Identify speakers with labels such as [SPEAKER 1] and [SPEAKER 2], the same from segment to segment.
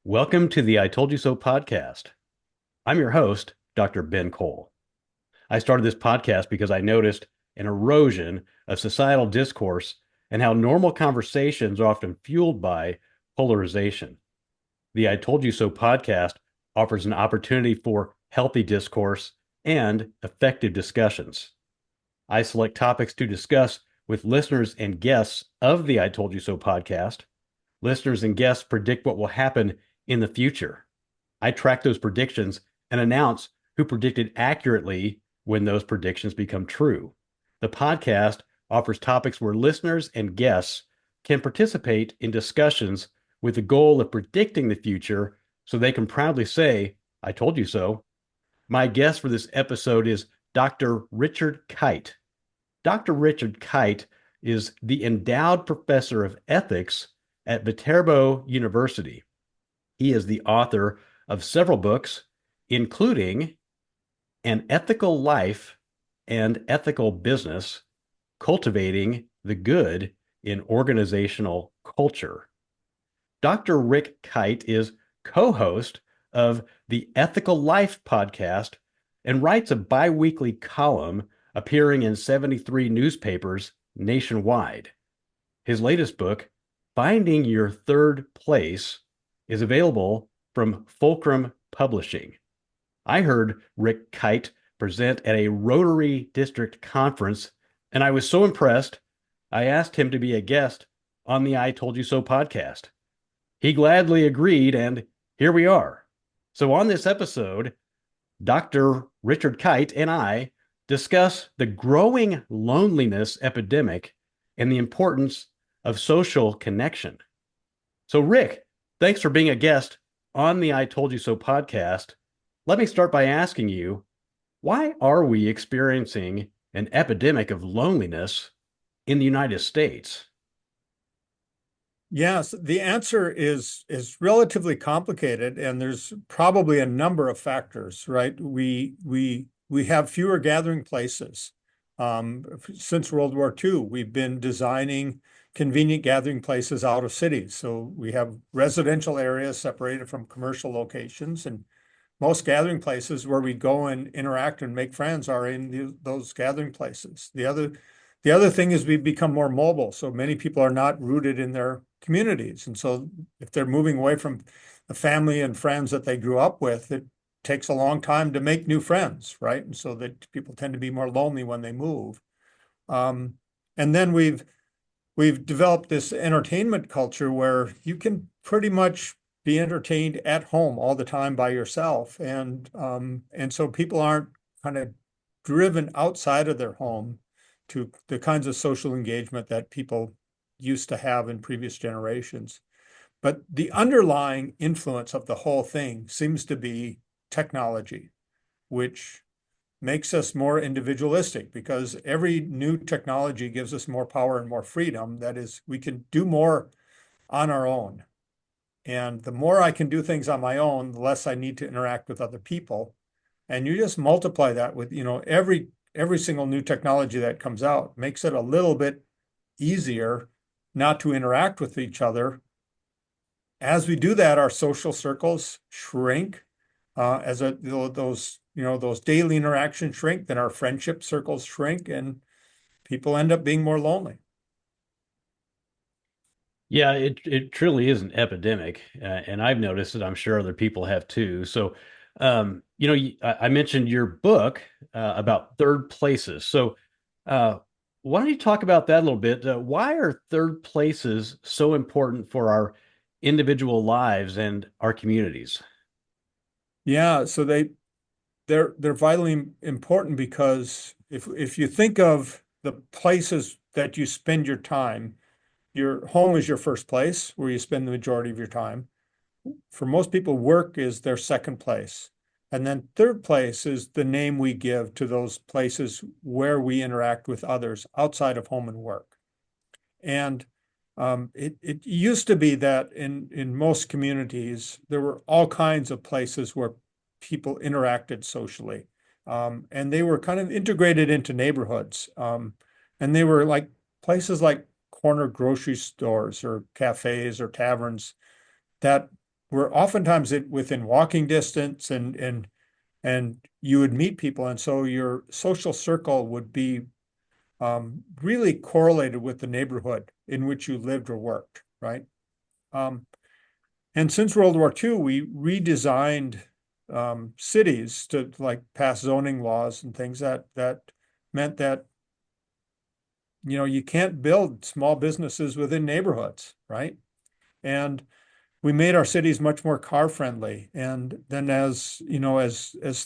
[SPEAKER 1] Welcome to the I Told You So podcast. I'm your host, Dr. Ben Cole. I started this podcast because I noticed an erosion of societal discourse and how normal conversations are often fueled by polarization. The I Told You So podcast offers an opportunity for healthy discourse and effective discussions. I select topics to discuss with listeners and guests of the I Told You So podcast. Listeners and guests predict what will happen in the future. I track those predictions and announce who predicted accurately when those predictions become true. The podcast offers topics where listeners and guests can participate in discussions with the goal of predicting the future so they can proudly say, I told you so. My guest for this episode is Dr. Richard Kyte. Dr. Richard Kyte is the endowed professor of ethics at Viterbo University. He is the author of several books, including An Ethical Life and Ethical Business, Cultivating the Good in Organizational Culture. Dr. Rick Kyte is co-host of the Ethical Life podcast and writes a bi-weekly column appearing in 73 newspapers nationwide. His latest book, Finding Your Third Place, is available from Fulcrum Publishing. I heard Rick Kyte present at a Rotary District conference, and I was so impressed, I asked him to be a guest on the I Told You So podcast. He gladly agreed, and here we are. So on this episode, Dr. Richard Kyte and I discuss the growing loneliness epidemic and the importance of social connection. So, Rick, thanks for being a guest on the I Told You So podcast. Let me start by asking you, why are we experiencing an epidemic of loneliness in the United States?
[SPEAKER 2] Yes, the answer is relatively complicated, and there's probably a number of factors, right? We have fewer gathering places. Since World War II, we've been designing convenient gathering places out of cities. So we have residential areas separated from commercial locations, and most gathering places where we go and interact and make friends are in those gathering places. The other thing is we've become more mobile. So many people are not rooted in their communities. And so if they're moving away from the family and friends that they grew up with, it takes a long time to make new friends, right? And so that people tend to be more lonely when they move. And then we've developed this entertainment culture where you can pretty much be entertained at home all the time by yourself. And so people aren't kind of driven outside of their home to the kinds of social engagement that people used to have in previous generations. But the underlying influence of the whole thing seems to be technology, which makes us more individualistic because every new technology gives us more power and more freedom. That is, we can do more on our own. And the more I can do things on my own, the less I need to interact with other people. And you just multiply that with, every single new technology that comes out makes it a little bit easier not to interact with each other. As we do that, our social circles shrink. Those daily interactions shrink, then our friendship circles shrink, and people end up being more lonely.
[SPEAKER 1] Yeah, it truly is an epidemic, and I've noticed it. I'm sure other people have too. So, I mentioned your book about third places. So, uh, why don't you talk about that a little bit? Why are third places so important for our individual lives and our communities?
[SPEAKER 2] Yeah, so they're vitally important because if you think of the places that you spend your time, your home is your first place where you spend the majority of your time. For most people, work is their second place. And then third place is the name we give to those places where we interact with others outside of home and work. And it used to be that in most communities, there were all kinds of places where people interacted socially. And they were kind of integrated into neighborhoods. And they were like places like corner grocery stores or cafes or taverns that were oftentimes within walking distance, and you would meet people, and so your social circle would be really correlated with the neighborhood in which you lived or worked, right? Um, and since World War II, we redesigned cities to like pass zoning laws and things that meant that you can't build small businesses within neighborhoods, right? And we made our cities much more car friendly. And then as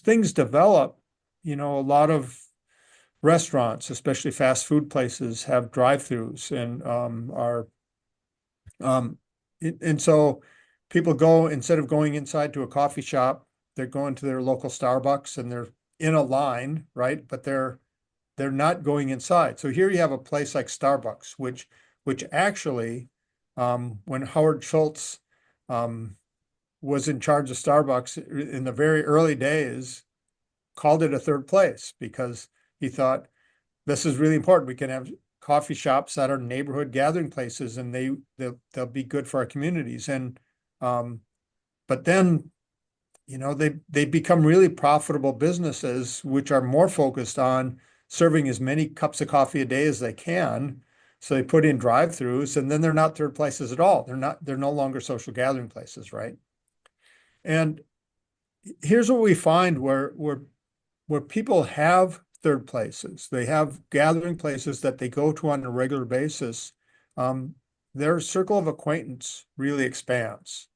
[SPEAKER 2] things develop, a lot of restaurants, especially fast food places, have drive-throughs and are and so people go, instead of going inside to a coffee shop, they're going to their local Starbucks and they're in a line, right? But they're not going inside. So here you have a place like Starbucks, which actually, when Howard Schultz was in charge of Starbucks in the very early days, called it a third place because he thought this is really important. We can have coffee shops that are neighborhood gathering places, and they'll be good for our communities. And but then they become really profitable businesses, which are more focused on serving as many cups of coffee a day as they can. So they put in drive-throughs, and then they're not third places at all. They're no longer social gathering places, right? And here's what we find where people have third places, they have gathering places that they go to on a regular basis. Their circle of acquaintance really expands.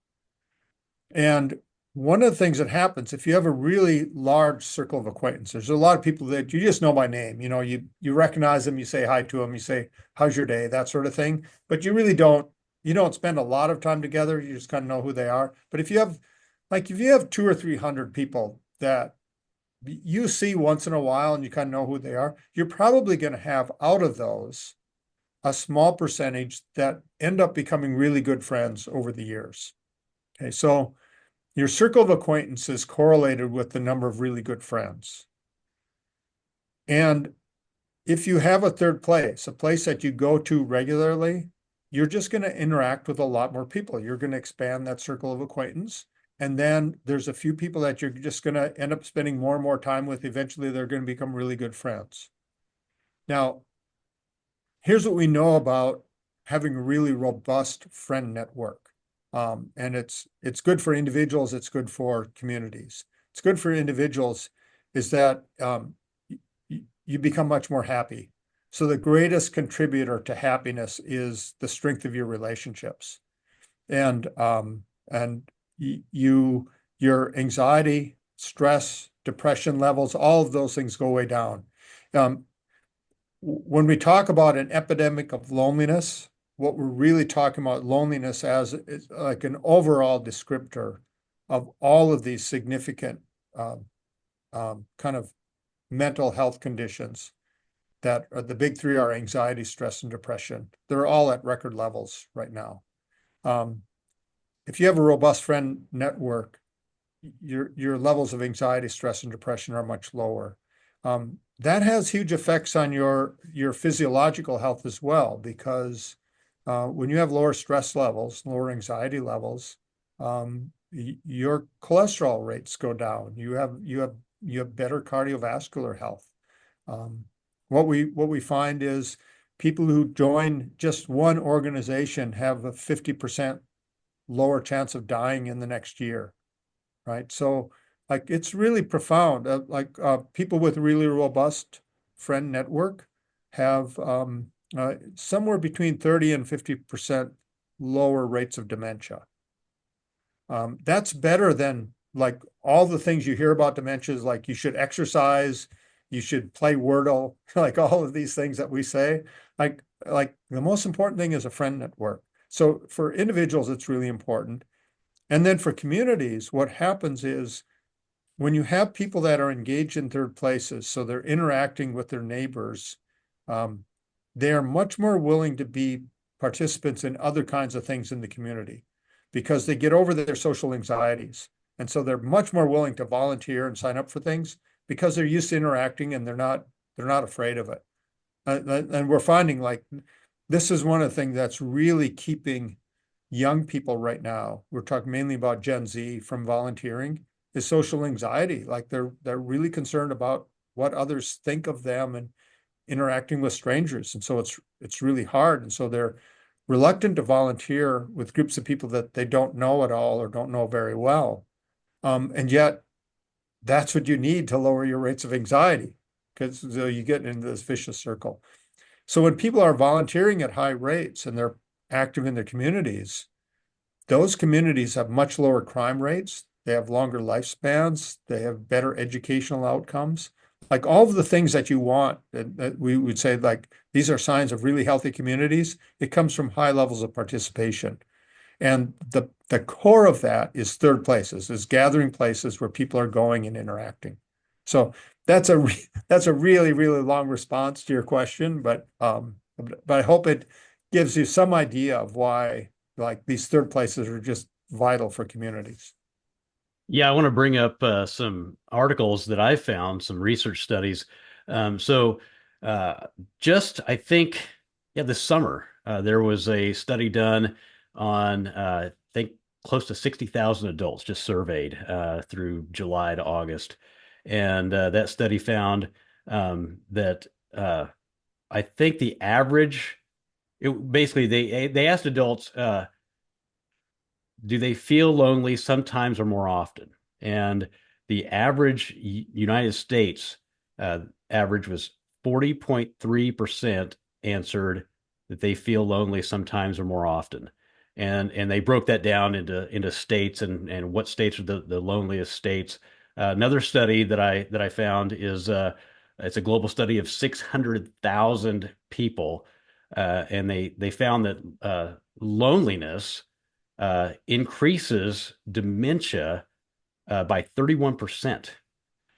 [SPEAKER 2] And one of the things that happens if you have a really large circle of acquaintance, there's a lot of people that you just know by name. You recognize them, you say hi to them, you say, how's your day, that sort of thing. But you don't spend a lot of time together. You just kind of know who they are. But if you have 200 or 300 people that you see once in a while and you kind of know who they are, you're probably going to have out of those a small percentage that end up becoming really good friends over the years. Okay, so your circle of acquaintance is correlated with the number of really good friends. And if you have a third place, a place that you go to regularly, you're just going to interact with a lot more people. You're going to expand that circle of acquaintance. And then there's a few people that you're just going to end up spending more and more time with. Eventually, they're going to become really good friends. Now, here's what we know about having a really robust friend network. And it's good for individuals, it's good for communities. It's good for individuals is that you become much more happy. So the greatest contributor to happiness is the strength of your relationships. And your anxiety, stress, depression levels, all of those things go way down. When we talk about an epidemic of loneliness, what we're really talking about loneliness as is like an overall descriptor of all of these significant kind of mental health conditions that are the big three are anxiety, stress, and depression. They're all at record levels right now. If you have a robust friend network, your levels of anxiety, stress, and depression are much lower. That has huge effects on your physiological health as well, because when you have lower stress levels, lower anxiety levels, your cholesterol rates go down. You have better cardiovascular health. What we find is people who join just one organization have a 50% lower chance of dying in the next year, right? So like it's really profound. People with really robust friend network have somewhere between 30 and 50% lower rates of dementia. That's better than like all the things you hear about dementias, like you should exercise, you should play Wordle, like all of these things that we say. Like the most important thing is a friend network. So for individuals, it's really important. And then for communities, what happens is when you have people that are engaged in third places, so they're interacting with their neighbors, they are much more willing to be participants in other kinds of things in the community because they get over their social anxieties. And so they're much more willing to volunteer and sign up for things because they're used to interacting and they're not afraid of it. And we're finding like this is one of the things that's really keeping young people right now, we're talking mainly about Gen Z from volunteering, is social anxiety. Like they're really concerned about what others think of them and interacting with strangers. And so it's really hard. And so they're reluctant to volunteer with groups of people that they don't know at all or don't know very well. And yet that's what you need to lower your rates of anxiety, because you get into this vicious circle. So when people are volunteering at high rates and they're active in their communities, those communities have much lower crime rates. They have longer lifespans. They have better educational outcomes. Like all of the things that you want, that we would say, like, these are signs of really healthy communities. It comes from high levels of participation. And the core of that is third places, is gathering places where people are going and interacting. So that's a really, really long response to your question, but I hope it gives you some idea of why like these third places are just vital for communities.
[SPEAKER 1] Yeah, I want to bring up some articles that I found, some research studies. So, uh, just I think, yeah, this summer there was a study done on, I think, close to 60,000 adults just surveyed through July to August, and that study found that I think the average, basically they asked adults. Do they feel lonely sometimes or more often? And the average United States average was 40.3% answered that they feel lonely sometimes or more often. And they broke that down into states and what states are the loneliest states. Another study that I found is it's a global study of 600,000 people, and they found that loneliness increases dementia by 31%.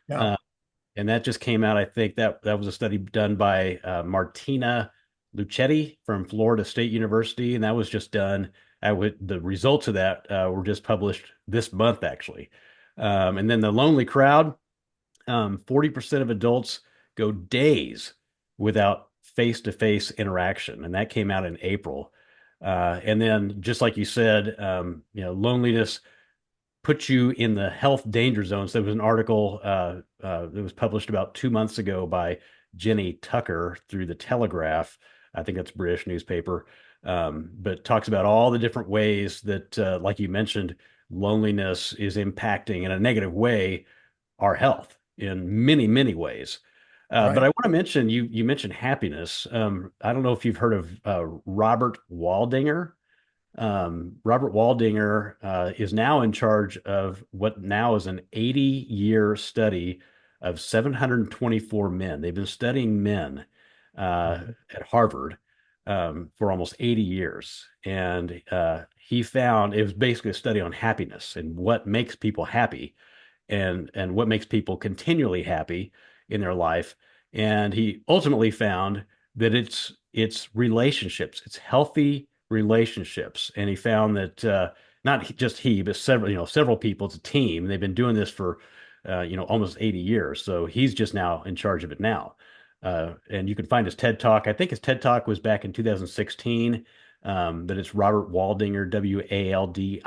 [SPEAKER 2] Yeah,
[SPEAKER 1] Uh, and that just came out, I think that was a study done by Martina Lucetti from Florida State University. And that was just done, the results of that were just published this month, actually. And then the lonely crowd, 40% of adults go days without face-to-face interaction. And that came out in April. And then, just like you said, loneliness puts you in the health danger zone. So there was an article that was published about 2 months ago by Jenny Tucker through the Telegraph. I think that's a British newspaper, but talks about all the different ways that, like you mentioned, loneliness is impacting in a negative way our health in many, many ways. But I
[SPEAKER 2] right.
[SPEAKER 1] want to mention, you mentioned happiness. I don't know if you've heard of Robert Waldinger. Robert Waldinger is now in charge of what now is an 80-year study of 724 men. They've been studying men
[SPEAKER 2] Mhm.
[SPEAKER 1] at Harvard for almost 80 years. And he found it was basically a study on happiness and what makes people happy and what makes people continually happy in their life. And he ultimately found that it's relationships, it's healthy relationships. And he found that not just he, but several people. It's a team. They've been doing this for almost 80 years. So he's just now in charge of it now. And you can find his TED Talk. I think his TED Talk was back in 2016. But it's Robert Waldinger, Waldinger.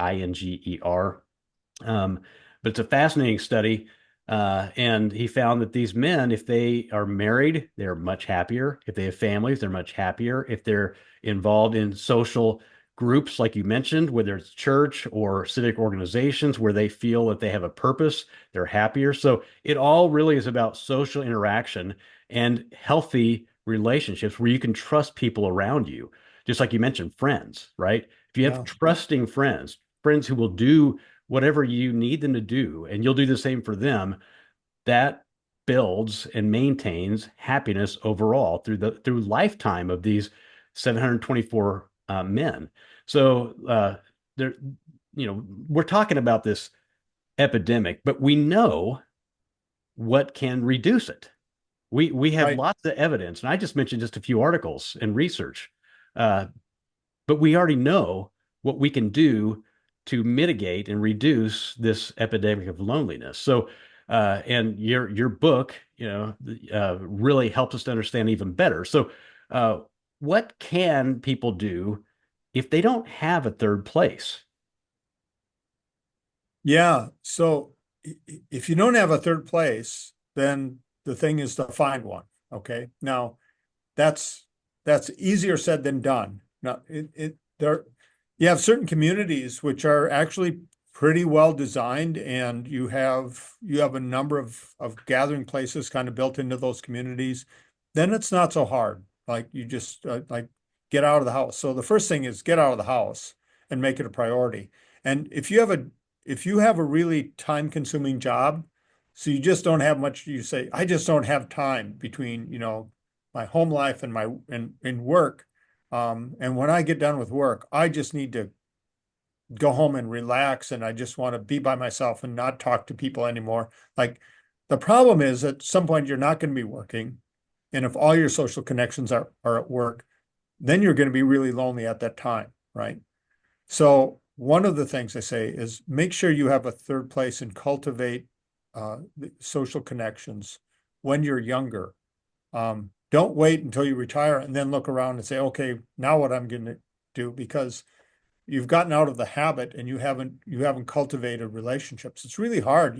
[SPEAKER 1] But it's a fascinating study. And he found that these men, if they are married, they're much happier. If they have families, they're much happier. If they're involved in social groups, like you mentioned, whether it's church or civic organizations where they feel that they have a purpose, they're happier. So it all really is about social interaction and healthy relationships where you can trust people around you. Just like you mentioned, friends, right? If you have
[SPEAKER 2] Yeah,
[SPEAKER 1] trusting friends, friends who will do whatever you need them to do, and you'll do the same for them, that builds and maintains happiness overall through lifetime of these 724 men. So there, we're talking about this epidemic, but we know what can reduce it. We have
[SPEAKER 2] right.
[SPEAKER 1] lots of evidence, and I just mentioned just a few articles and research. Uh, but we already know what we can do to mitigate and reduce this epidemic of loneliness. So, and your book, really helps us to understand even better. So, uh, what can people do if they don't have a third place?
[SPEAKER 2] Yeah. So if you don't have a third place, then the thing is to find one. Okay. Now that's easier said than done. Now there you have certain communities which are actually pretty well designed, and you have a number of gathering places kind of built into those communities. Then it's not so hard. Like you just like get out of the house. So the first thing is get out of the house and make it a priority. And if you have a really time consuming job, so you just don't have much, you say, I just don't have time between, my home life and and work. And when I get done with work, I just need to go home and relax, and I just want to be by myself and not talk to people anymore. Like the problem is at some point you're not going to be working. And if all your social connections are at work, then you're going to be really lonely at that time, right? So one of the things I say is make sure you have a third place and cultivate the social connections when you're younger. Don't wait until you retire and then look around and say, okay, now what I'm going to do, because you've gotten out of the habit and you haven't cultivated relationships. It's really hard,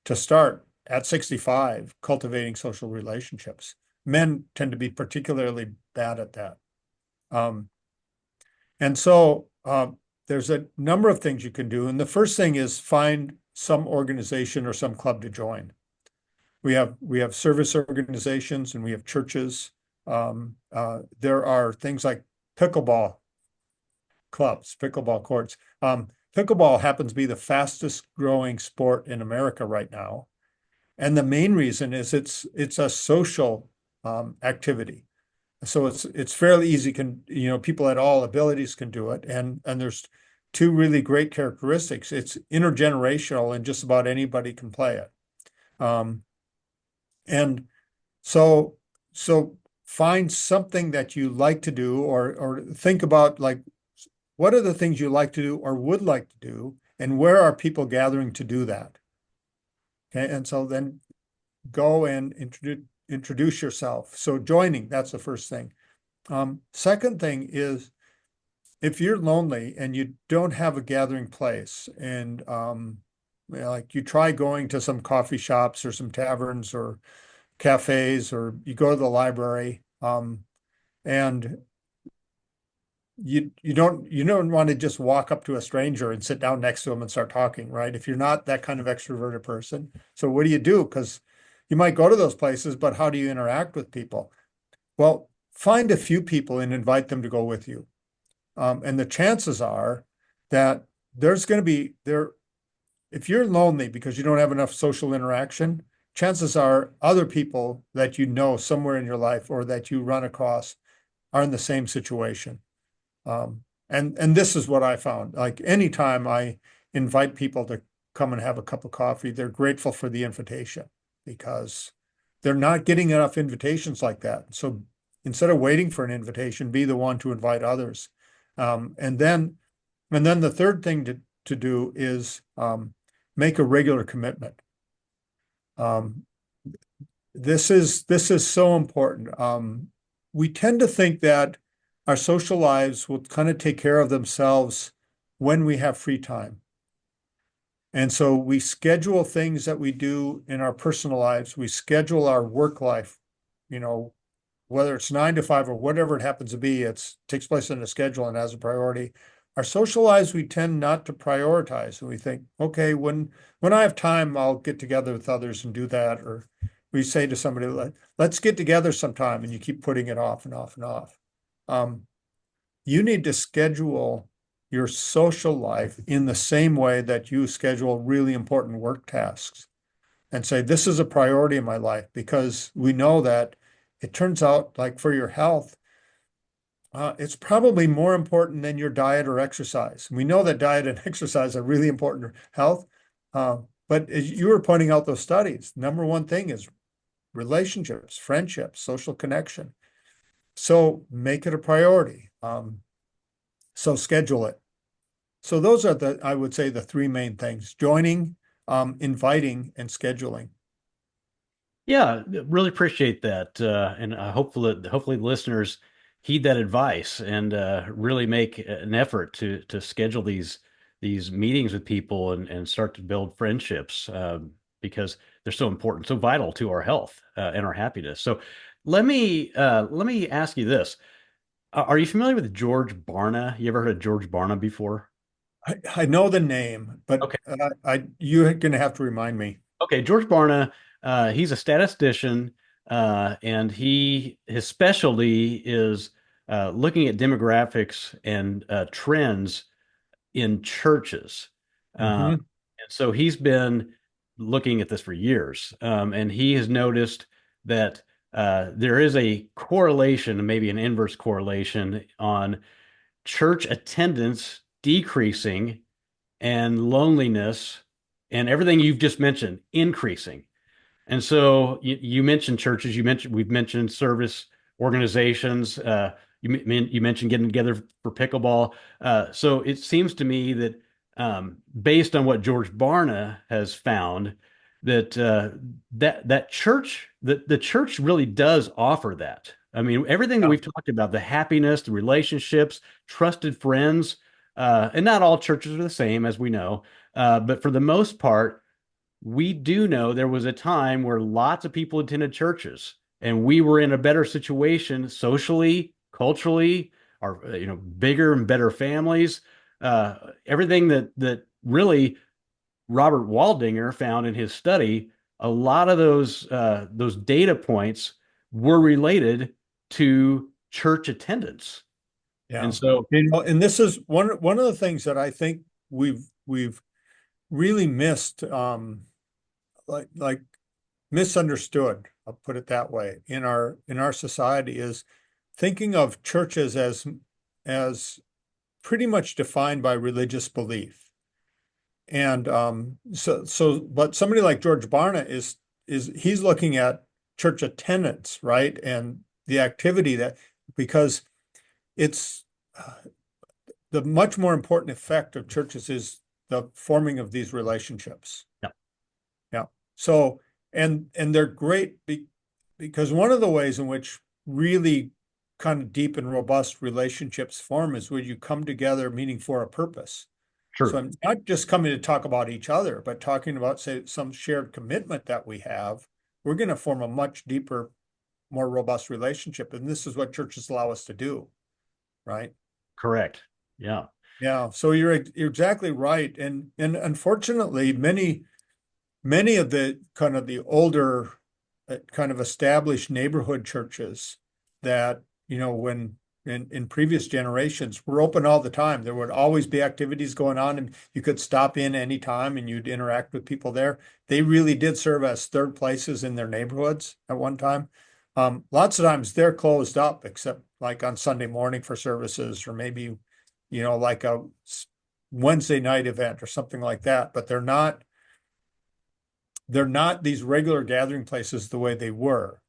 [SPEAKER 2] to start at 65 cultivating social relationships. Men tend to be particularly bad at that. Um, and so there's a number of things you can do. And the first thing is find some organization or some club to join. We have service organizations and we have churches. There are things like pickleball clubs, pickleball courts. Pickleball happens to be the fastest growing sport in America right now. And the main reason is it's a social activity. So it's fairly easy. People at all abilities can do it, and there's two really great characteristics. It's intergenerational, and just about anybody can play it. Um, and so so find something that you like to do, or think about like what are the things you like to do or would like to do, and where are people gathering to do that? Okay, and so then go and introduce yourself. So joining, that's the first thing. Second thing is if you're lonely and you don't have a gathering place, and like you try going to some coffee shops or some taverns or cafes, or you go to the library, and you don't want to just walk up to a stranger and sit down next to them and start talking, right? If you're not that kind of extroverted person. So what do you do? Because you might go to those places, but how do you interact with people? Well, find a few people and invite them to go with you. And the chances are that there's going to be there, if you're lonely because you don't have enough social interaction, chances are other people that you know somewhere in your life or that you run across are in the same situation. And this is what I found. Like anytime I invite people to come and have a cup of coffee, they're grateful for the invitation because they're not getting enough invitations like that. So instead of waiting for an invitation, be the one to invite others. And then the third thing to do is make a regular commitment. Um, this is so important. We tend to think that our social lives will kind of take care of themselves when we have free time. And so we schedule things that we do in our personal lives. We schedule our work life, you know, whether it's 9 to 5 or whatever it happens to be, it takes place in a schedule and has a priority. Our social lives, we tend not to prioritize. And we think, okay, when I have time, I'll get together with others and do that. Or we say to somebody, let's get together sometime, and you keep putting it off and off and off. You need to schedule your social life in the same way that you schedule really important work tasks and say, this is a priority in my life, because we know that it turns out like for your health, it's probably more important than your diet or exercise. We know that diet and exercise are really important for health. But as you were pointing out those studies, number one thing is relationships, friendships, social connection. So make it a priority. So schedule it. So those are I would say, the three main things: joining, inviting, and scheduling.
[SPEAKER 1] Yeah, really appreciate that, and hopefully the listeners heed that advice and really make an effort to schedule these meetings with people and start to build friendships because they're so important, so vital to our health and our happiness. So let me ask you this. Are you familiar with George Barna? You ever heard of George Barna before?
[SPEAKER 2] I know the name, but
[SPEAKER 1] Okay.
[SPEAKER 2] you're going to have to remind me.
[SPEAKER 1] Okay, George Barna, he's a statistician, and his specialty is looking at demographics and trends in churches.
[SPEAKER 2] Hmm.
[SPEAKER 1] And so he's been looking at this for years, and he has noticed that there is a correlation, maybe an inverse correlation, on church attendance decreasing and loneliness and everything you've just mentioned increasing. And so you mentioned churches, we've mentioned service organizations, you mentioned getting together for pickleball. So it seems to me that based on what George Barna has found, that that church the church really does offer that. I mean, everything that
[SPEAKER 2] Yeah,
[SPEAKER 1] we've talked about, the happiness, the relationships, trusted friends, and not all churches are the same, as we know, but for the most part we do know there was a time where lots of people attended churches and we were in a better situation socially, culturally, our bigger and better families. Everything that really Robert Waldinger found in his study, a lot of those data points were related to church attendance. And
[SPEAKER 2] yeah.
[SPEAKER 1] so,
[SPEAKER 2] And this is one of the things that I think we've really missed, like misunderstood, I'll put it that way, in our society is thinking of churches as pretty much defined by religious belief. And but somebody like George Barna is he's looking at church attendance, right? And the activity that because it's the much more important effect of churches is the forming of these relationships.
[SPEAKER 1] yeah,
[SPEAKER 2] Yeah. So, and they're great because one of the ways in which really kind of deep and robust relationships form is when you come together meaning for a purpose. So
[SPEAKER 1] true,
[SPEAKER 2] I'm not just coming to talk about each other, but talking about, say, some shared commitment that we have. We're going to form a much deeper, more robust relationship. And this is what churches allow us to do, right?
[SPEAKER 1] correct. Yeah,
[SPEAKER 2] Yeah. So you're exactly right. And unfortunately, many of the kind of the older kind of established neighborhood churches that, when in previous generations were open all the time. There would always be activities going on and you could stop in anytime and you'd interact with people there. They really did serve as third places in their neighborhoods at one time. Lots of times they're closed up except like on Sunday morning for services or maybe, like a Wednesday night event or something like that, but they're not these regular gathering places the way they were.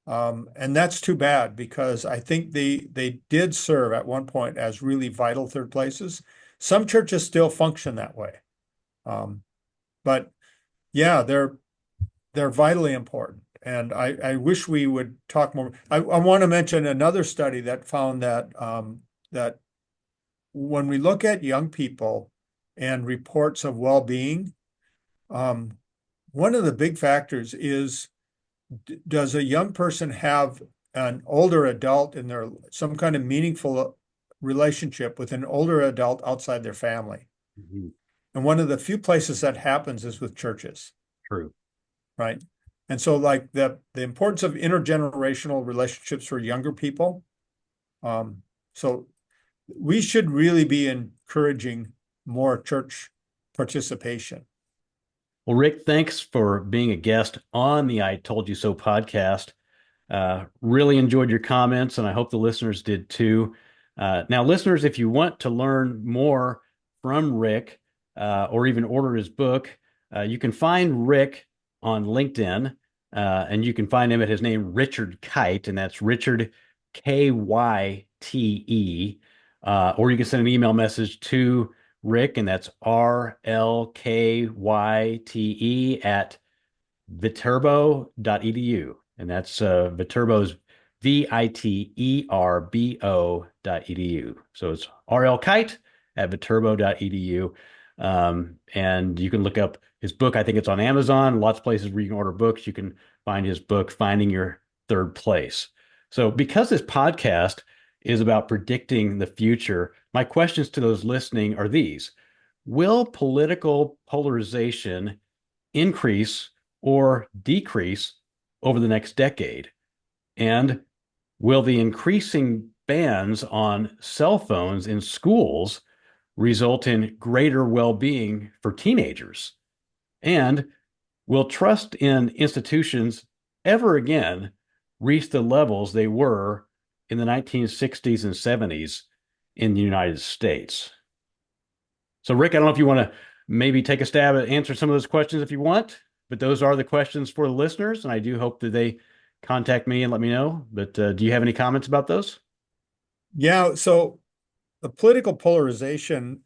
[SPEAKER 2] And that's too bad because I think they did serve at one point as really vital third places. Some churches still function that way. Um, but yeah, they're vitally important. And I wish we would talk more. I want to mention another study that found that when we look at young people and reports of well-being, um, one of the big factors is does a young person have an older adult in their some kind of meaningful relationship with an older adult outside their family?
[SPEAKER 1] mhm,
[SPEAKER 2] And one of the few places that happens is with churches,
[SPEAKER 1] true.
[SPEAKER 2] right? And so like the importance of intergenerational relationships for younger people. So we should really be encouraging more church participation.
[SPEAKER 1] Well, Rick, thanks for being a guest on the I Told You So podcast. Really enjoyed your comments, and I hope the listeners did too. Now, listeners, if you want to learn more from Rick or even order his book, you can find Rick on LinkedIn, and you can find him at his name, Richard Kyte, and that's Richard Kyte. Or you can send an email message to Rick, and that's RLKYTE at viterbo.edu. And that's Viterbo's viterbo.edu. So it's rlkite at viterbo.edu. And you can look up his book. I think it's on Amazon, lots of places where you can order books. You can find his book, Finding Your Third Place. So because this podcast is about predicting the future, my questions to those listening are these. Will political polarization increase or decrease over the next decade? And will the increasing bans on cell phones in schools result in greater well-being for teenagers? And will trust in institutions ever again reach the levels they were in the 1960s and 70s in the United States? So, Rick, I don't know if you want to maybe take a stab at answering some of those questions if you want, but those are the questions for the listeners, and I do hope that they contact me and let me know. But do you have any comments about those?
[SPEAKER 2] Yeah, so the political polarization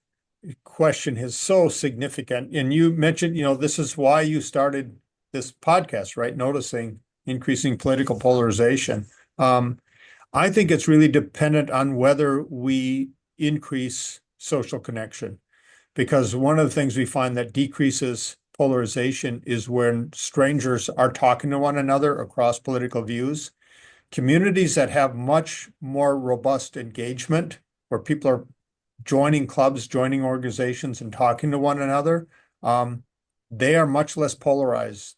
[SPEAKER 2] question is so significant. And you mentioned, this is why you started this podcast, right? Noticing increasing political polarization. I think it's really dependent on whether we increase social connection, because one of the things we find that decreases polarization is when strangers are talking to one another across political views. Communities that have much more robust engagement, where people are joining clubs, joining organizations, and talking to one another, they are much less polarized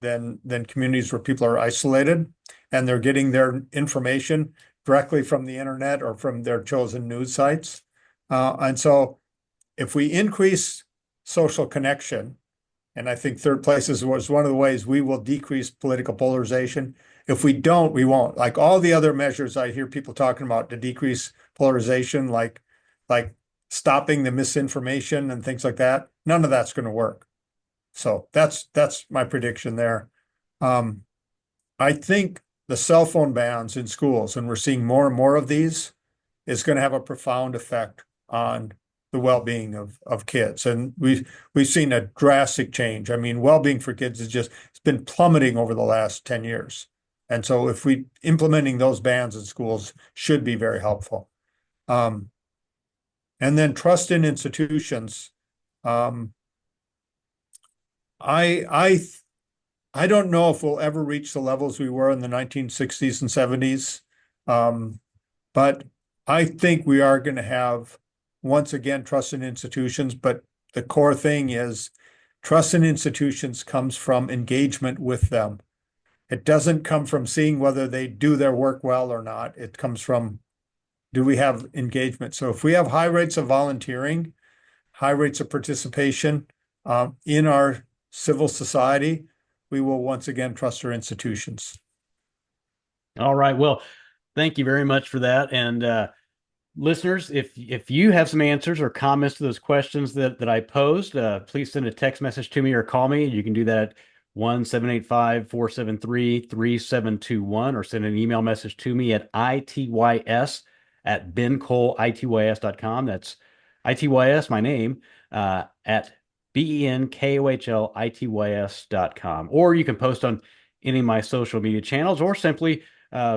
[SPEAKER 2] than communities where people are isolated and they're getting their information directly from the internet or from their chosen news sites. And so if we increase social connection, and I think third place was one of the ways we will decrease political polarization. If we don't, we won't. Like all the other measures I hear people talking about to decrease polarization, like stopping the misinformation and things like that, none of that's going to work. So that's my prediction there. I think the cell phone bans in schools, and we're seeing more and more of these, is going to have a profound effect on the well-being of kids. And we've seen a drastic change. I mean, well-being for kids it's been plummeting over the last 10 years. And so if we implementing those bans in schools should be very helpful. And then trust in institutions. Um, I don't know if we'll ever reach the levels we were in the 1960s and 70s. But I think we are going to have, once again, trust in institutions. But the core thing is trust in institutions comes from engagement with them. It doesn't come from seeing whether they do their work well or not. It comes from, do we have engagement? So if we have high rates of volunteering, high rates of participation in our civil society, we will once again trust our institutions.
[SPEAKER 1] All right. Well, thank you very much for that. And listeners, if you have some answers or comments to those questions that I posed, please send a text message to me or call me. You can do that at 1-785-473-3721 or send an email message to me at ITYS at BenKohlITYS.com. That's ITYS, my name, at BenKohlITYS.com. Or you can post on any of my social media channels or simply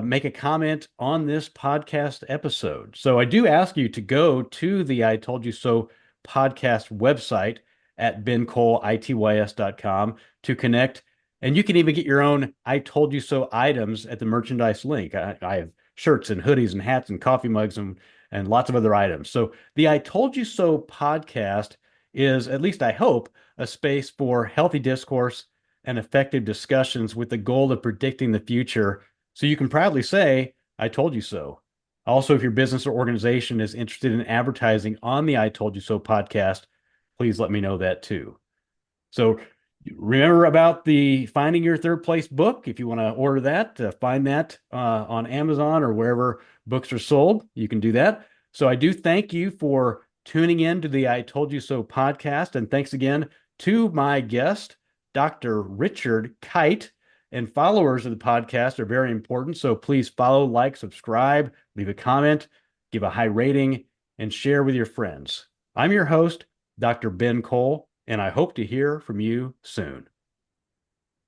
[SPEAKER 1] make a comment on this podcast episode. So I do ask you to go to the I Told You So podcast website at BenKohlITYS.com to connect. And you can even get your own I Told You So items at the merchandise link. I have shirts and hoodies and hats and coffee mugs and lots of other items. So the I Told You So podcast is, at least I hope, a space for healthy discourse and effective discussions with the goal of predicting the future so you can proudly say, I told you so. Also, if your business or organization is interested in advertising on the I Told You So podcast, please let me know that too. So remember about the Finding Your Third Place book. If you want to order that, find that on Amazon or wherever books are sold, you can do that. So I do thank you for tuning in to the I Told You So podcast. And thanks again to my guest, Dr. Richard Kyte. And followers of the podcast are very important. So please follow, like, subscribe, leave a comment, give a high rating, and share with your friends. I'm your host, Dr. Ben Kohl, and I hope to hear from you soon.